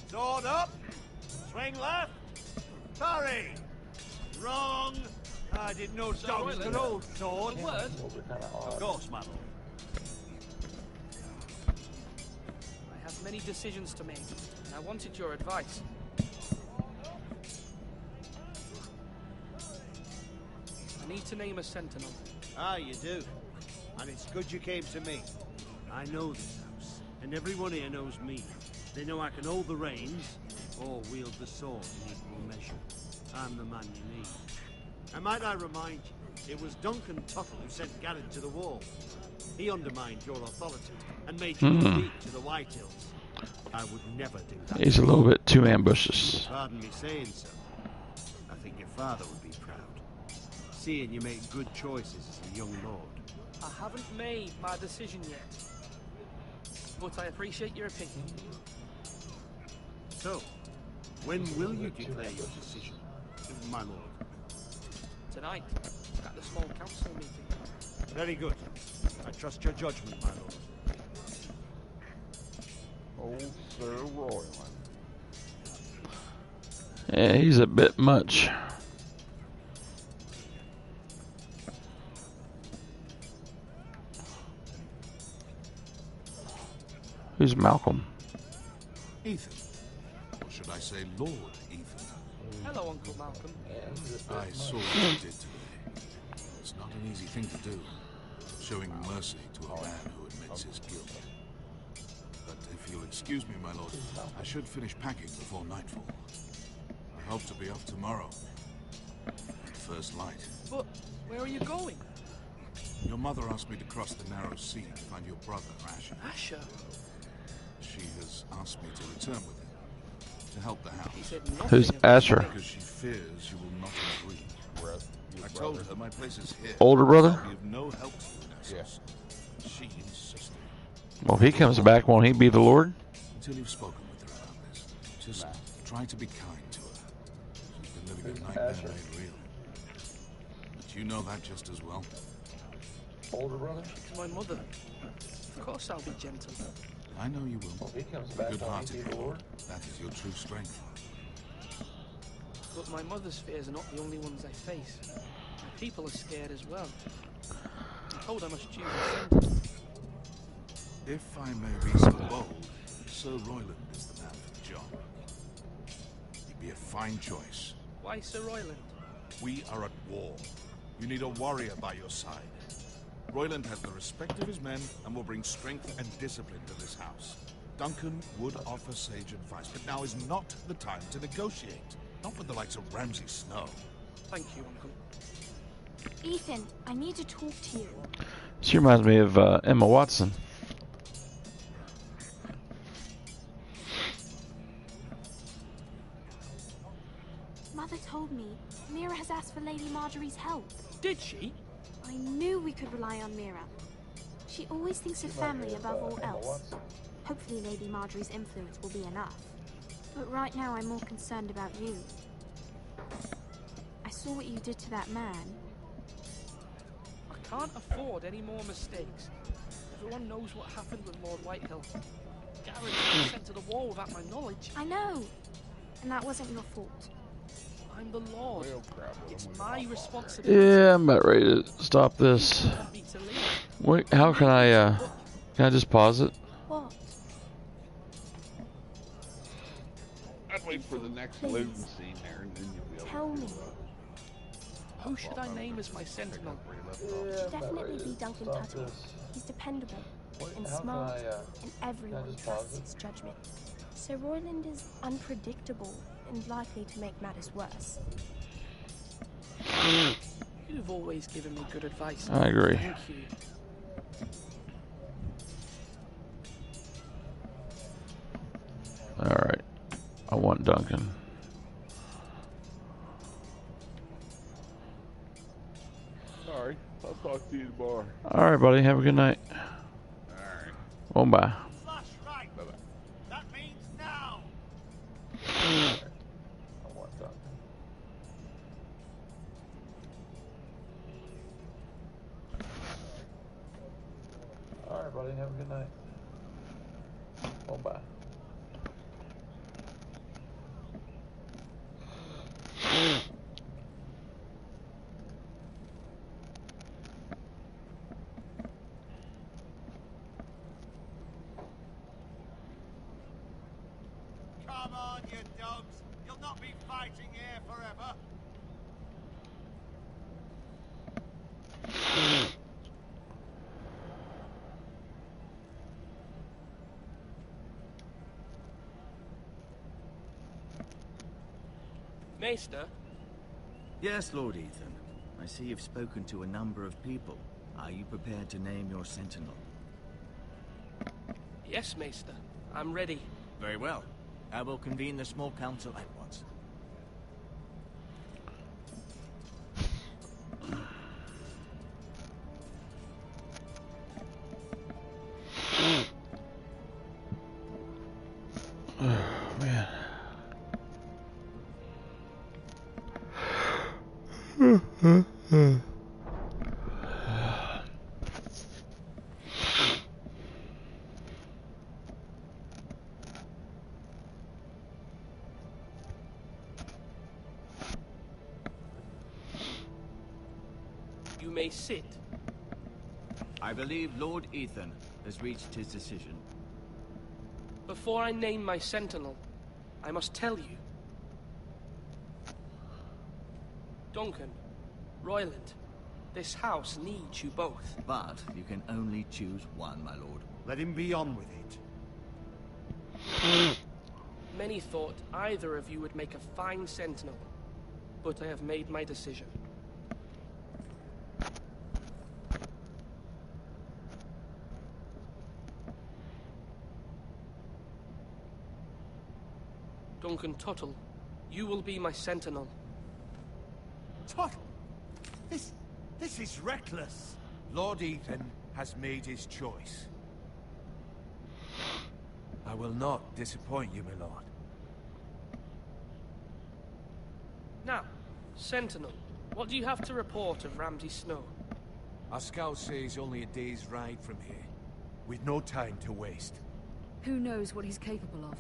Sword up! Swing left! Sorry! Wrong! I didn't know dogs could hold sword. A word? Of course, my lord. I have many decisions to make, and I wanted your advice. I need to name a Sentinel. Ah, you do. And it's good you came to me. I know this house, and everyone here knows me. They know I can hold the reins, or wield the sword in equal measure. I'm the man you need. And might I remind you, it was Duncan Tuttle who sent Garrett to the wall. He undermined your authority, and made you speak to the White Hills. I would never do that. He's a little bit too ambitious. Pardon me saying so. I think your father would be proud. Seeing you make good choices as a young lord. I haven't made my decision yet, but I appreciate your opinion. So, when will you declare your decision, my lord? Tonight, at the small council meeting. Very good. I trust your judgment, my lord. Old Sir Royland. Yeah, he's a bit much. Who's Malcolm? Ethan. Or should I say Lord Ethan? Hello, Uncle Malcolm. I saw what you did today. It's not an easy thing to do, showing mercy to a man who admits his guilt. But if you'll excuse me, my lord, I should finish packing before nightfall. I hope to be off tomorrow, at first light. But where are you going? Your mother asked me to cross the narrow sea to find your brother, Asher. Asher? She has asked me to return with him. to help the house. He said nothing Who's about Asher? Because she fears you will not agree. I told her my place is here. Older brother? I'll be of no help to you in Essos. She insisted. Well, if he comes back, won't he be the Lord? Until you've spoken with her about this, just try to be kind to her. She's been living a nightmare made real. But you know that just as well. Older brother? It's my mother. Of course I'll be gentle. I know you will. He comes back, Good-hearted, won't he, Lord? That is your true strength. But my mother's fears are not the only ones I face. My people are scared as well. I'm told I must choose a sentinel. If I may be so bold, Sir Royland is the man for the job. He'd be a fine choice. Why Sir Royland? We are at war. You need a warrior by your side. Royland has the respect of his men and will bring strength and discipline to this house. Duncan would offer sage advice, but now is not the time to negotiate. Not with the likes of Ramsay Snow. Thank you, Uncle. Ethan, I need to talk to you. She reminds me of Emma Watson. Mother told me Mira has asked for Lady Marjorie's help. Did she? I knew we could rely on Mira. She always thinks of family above all else. Hopefully Lady Marjorie's influence will be enough. But right now I'm more concerned about you. I saw what you did to that man. I can't afford any more mistakes. Everyone knows what happened with Lord Whitehill. Garrett was sent to the wall without my knowledge. I know. And that wasn't your fault. I'm the Lord. It's my responsibility. Yeah, I'm about ready to stop this. Wait, how can I just pause it? What? I'd wait for the next loading scene there, and then you'll be able Tell me. Who should I name as my sentinel? Should definitely be Duncan Tuttle. He's dependable and smart, and everyone trusts his judgment. Sir Royland is unpredictable and likely to make matters worse. You've always given me good advice. I agree. Thank you. Alright. I want Duncan. Sorry, I'll talk to you tomorrow. Alright, buddy. Have a good night. Alright. Well, bye. Bye-bye. That means now. I want Duncan. Alright, buddy. Have a good night. Well, bye. Come on, you dogs. You'll not be fighting here forever. Maester? Yes, Lord Ethan. I see you've spoken to a number of people. Are you prepared to name your sentinel? Yes, Maester. I'm ready. Very well. I will convene the small council at once. Man. You may sit. I believe Lord Ethan has reached his decision. Before I name my sentinel, I must tell you. Duncan, Royland, this house needs you both. But you can only choose one, my lord. Let him be on with it. Many thought either of you would make a fine sentinel, but I have made my decision. Duncan Tuttle. You will be my sentinel. Tuttle? This is reckless. Lord Ethan has made his choice. I will not disappoint you, my lord. Now, Sentinel, what do you have to report of Ramsay Snow? Our scouts say he's only a day's ride from here. We've no time to waste. Who knows what he's capable of?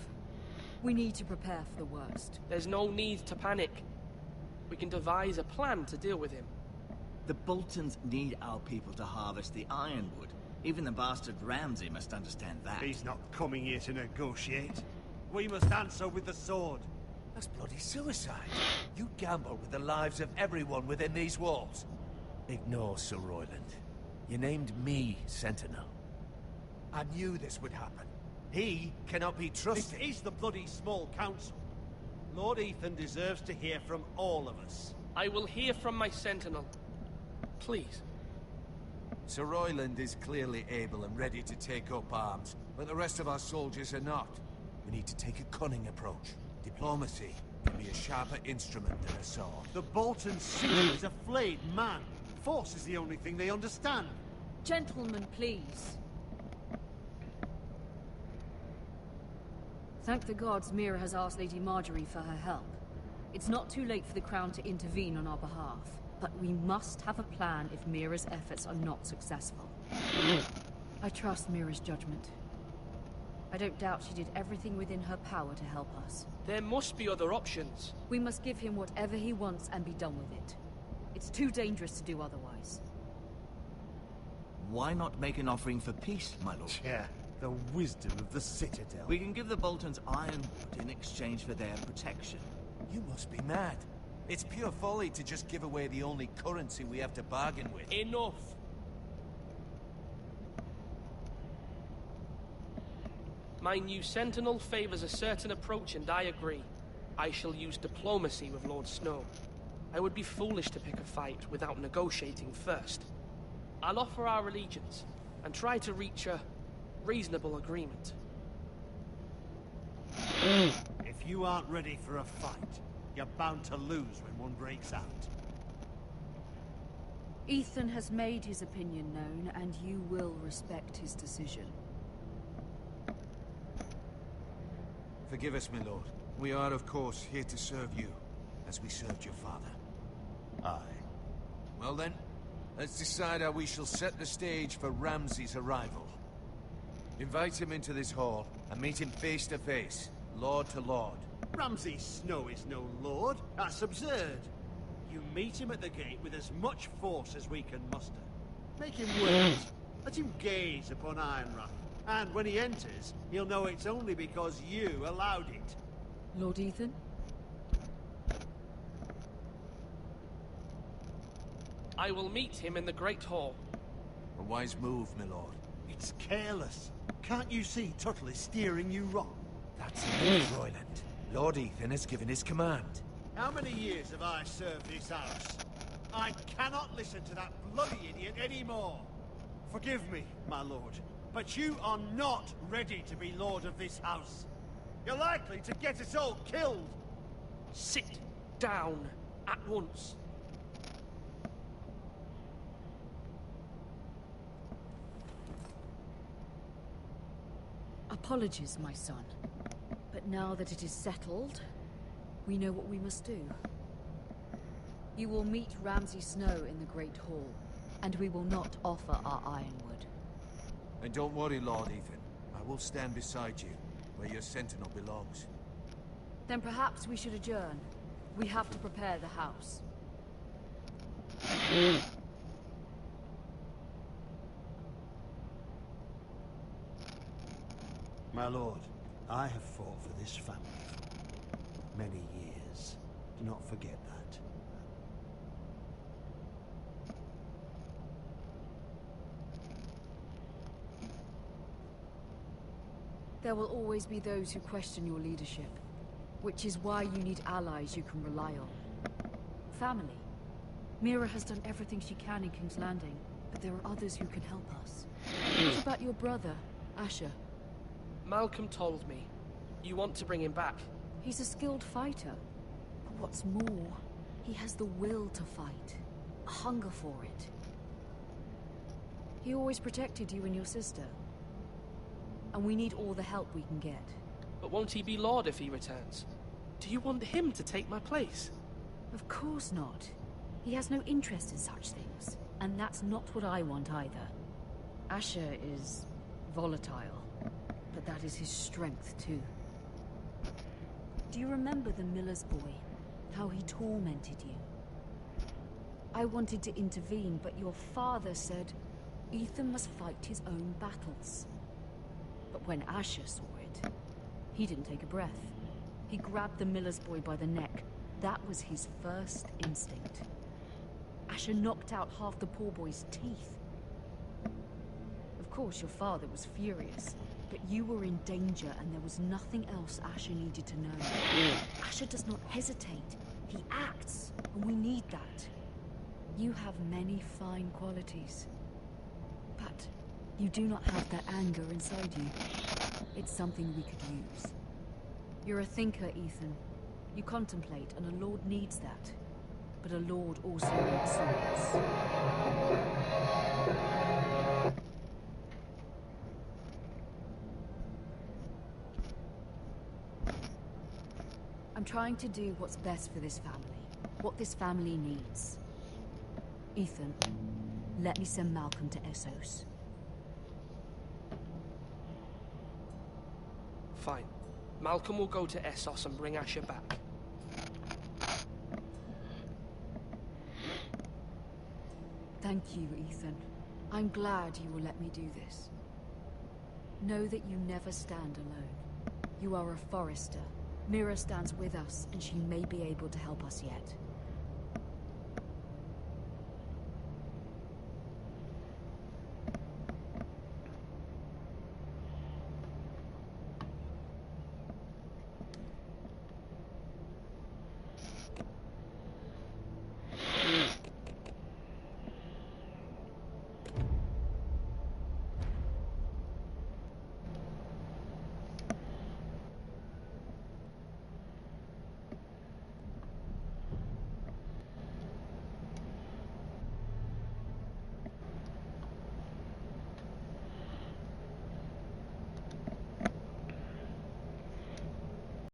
We need to prepare for the worst. There's no need to panic. We can devise a plan to deal with him. The Boltons need our people to harvest the ironwood. Even the bastard Ramsay must understand that. He's not coming here to negotiate. We must answer with the sword. That's bloody suicide. You gamble with the lives of everyone within these walls. Ignore Sir Royland. You named me Sentinel. I knew this would happen. He cannot be trusted. This is the bloody small council. Lord Ethan deserves to hear from all of us. I will hear from my Sentinel. Please. Sir Royland is clearly able and ready to take up arms, but the rest of our soldiers are not. We need to take a cunning approach. Diplomacy can be a sharper instrument than a sword. The Bolton city is a flayed man. Force is the only thing they understand. Gentlemen, please. Thank the gods Mira has asked Lady Marjorie for her help. It's not too late for the Crown to intervene on our behalf, but we must have a plan if Mira's efforts are not successful. I trust Mira's judgment. I don't doubt she did everything within her power to help us. There must be other options. We must give him whatever he wants and be done with it. It's too dangerous to do otherwise. Why not make an offering for peace, my lord? Yeah, the wisdom of the Citadel. We can give the Boltons ironwood in exchange for their protection. You must be mad. It's pure folly to just give away the only currency we have to bargain with. Enough! My new Sentinel favors a certain approach, and I agree. I shall use diplomacy with Lord Snow. I would be foolish to pick a fight without negotiating first. I'll offer our allegiance, and try to reach a reasonable agreement. If you aren't ready for a fight, you're bound to lose when one breaks out. Ethan has made his opinion known, and you will respect his decision. Forgive us, my lord. We are, of course, here to serve you, as we served your father. Aye. Well then, let's decide how we shall set the stage for Ramsay's arrival. Invite him into this hall, and meet him face to face, lord to lord. Ramsay Snow is no lord. That's absurd. You meet him at the gate with as much force as we can muster. Make him wait. Let him gaze upon Ironrath. And when he enters, he'll know it's only because you allowed it. Lord Ethan? I will meet him in the Great Hall. A wise move, my lord. It's careless. Can't you see Tuttle is steering you wrong? That's it, Royland. Lord Ethan has given his command. How many years have I served this house? I cannot listen to that bloody idiot anymore. Forgive me, my lord, but you are not ready to be lord of this house. You're likely to get us all killed. Sit down at once. Apologies, my son. But now that it is settled, we know what we must do. You will meet Ramsay Snow in the Great Hall, and we will not offer our ironwood. And don't worry, Lord Ethan. I will stand beside you, where your sentinel belongs. Then perhaps we should adjourn. We have to prepare the house. My lord, I have fought for this family for many years. Do not forget that. There will always be those who question your leadership, which is why you need allies you can rely on. Family. Mira has done everything she can in King's Landing, but there are others who can help us. What about your brother, Asher? Malcolm told me. You want to bring him back. He's a skilled fighter. But what's more, he has the will to fight. A hunger for it. He always protected you and your sister. And we need all the help we can get. But won't he be Lord if he returns? Do you want him to take my place? Of course not. He has no interest in such things. And that's not what I want either. Asher is volatile, but that is his strength too. Do you remember the miller's boy? How he tormented you? I wanted to intervene, but your father said Ethan must fight his own battles. But when Asher saw it, he didn't take a breath. He grabbed the miller's boy by the neck. That was his first instinct. Asher knocked out half the poor boy's teeth. Of course, your father was furious, but you were in danger and there was nothing else Asher needed to know. Asher does not hesitate. He acts, and we need that. You have many fine qualities, but you do not have that anger inside you. It's something we could use. You're a thinker, Ethan. You contemplate, and a lord needs that. But a lord also needs swords. I'm trying to do what's best for this family. What this family needs. Ethan, let me send Malcolm to Essos. Fine. Malcolm will go to Essos and bring Asher back. Thank you, Ethan. I'm glad you will let me do this. Know that you never stand alone. You are a forester. Mira stands with us, and she may be able to help us yet.